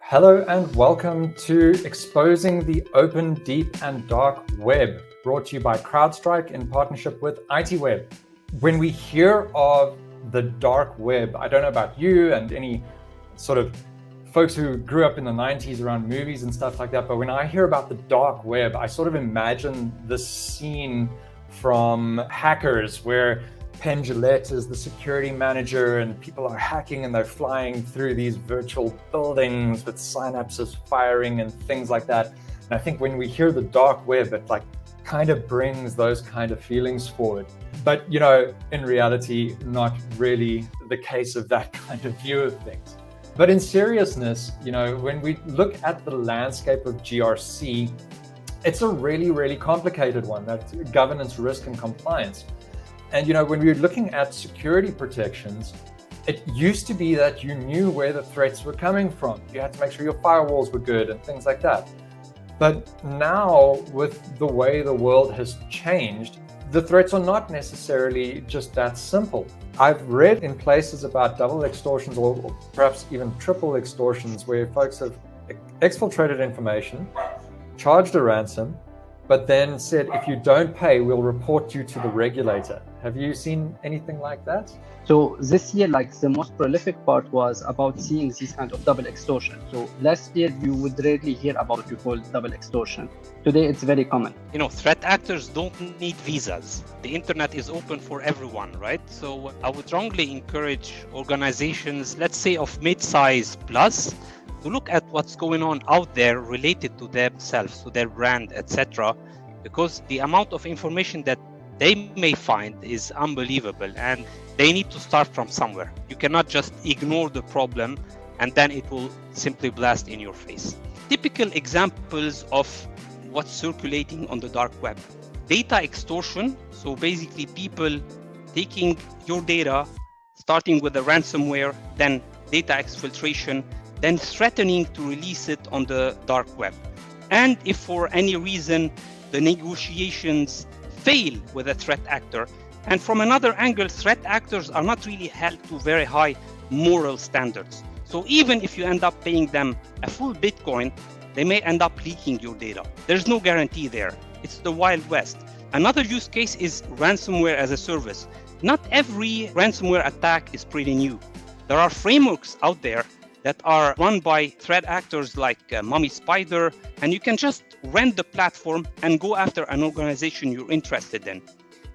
Hello and welcome to Exposing the Open, Deep and Dark Web, brought to you by CrowdStrike in partnership with ITWeb. When we hear of the dark web, I don't know about you and any sort of folks who grew up in the 90s around movies and stuff like that, but when I hear about the dark web, I sort of imagine this scene from Hackers where Penn Jillette is the security manager and people are hacking and they're flying through these virtual buildings with synapses firing and things like that. And I think when we hear the dark web, it kind of brings those kind of feelings forward. But, in reality, not really the case of that kind of view of things. But in seriousness, when we look at the landscape of GRC, it's a really, really complicated one. That's governance, risk, and compliance. And when we were looking at security protections, it used to be that you knew where the threats were coming from. You had to make sure your firewalls were good and things like that. But now, with the way the world has changed, the threats are not necessarily just that simple. I've read in places about double extortions or perhaps even triple extortions where folks have exfiltrated information, charged a ransom, but then said, if you don't pay, we'll report you to the regulator. Have you seen anything like that? So this year, the most prolific part was about seeing this kind of double extortion. So last year, you would rarely hear about what you call double extortion. Today, it's very common. Threat actors don't need visas. The internet is open for everyone, right? So I would strongly encourage organizations, let's say of mid-size plus, to look at what's going on out there related to themselves, to their brand, etc. Because the amount of information that they may find is unbelievable, and they need to start from somewhere. You cannot just ignore the problem and then it will simply blast in your face. Typical examples of what's circulating on the dark web. Data extortion, so basically people taking your data, starting with a ransomware, then data exfiltration, then threatening to release it on the dark web. And if for any reason the negotiations fail with a threat actor, and from another angle, threat actors are not really held to very high moral standards. So even if you end up paying them a full Bitcoin, they may end up leaking your data. There's no guarantee there. It's the Wild West. Another use case is ransomware as a service. Not every ransomware attack is pretty new. There are frameworks out there that are run by threat actors like Mummy Spider, and you can just rent the platform and go after an organization you're interested in.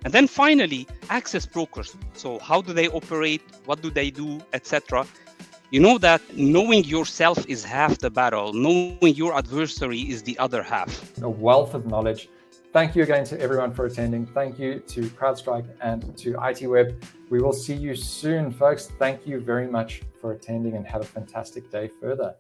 And then finally, access brokers. So how do they operate? What do they do, etc.? You know that knowing yourself is half the battle. Knowing your adversary is the other half. A wealth of knowledge. Thank you again to everyone for attending. Thank you to CrowdStrike and to ITWeb. We will see you soon, folks. Thank you very much for attending and have a fantastic day further.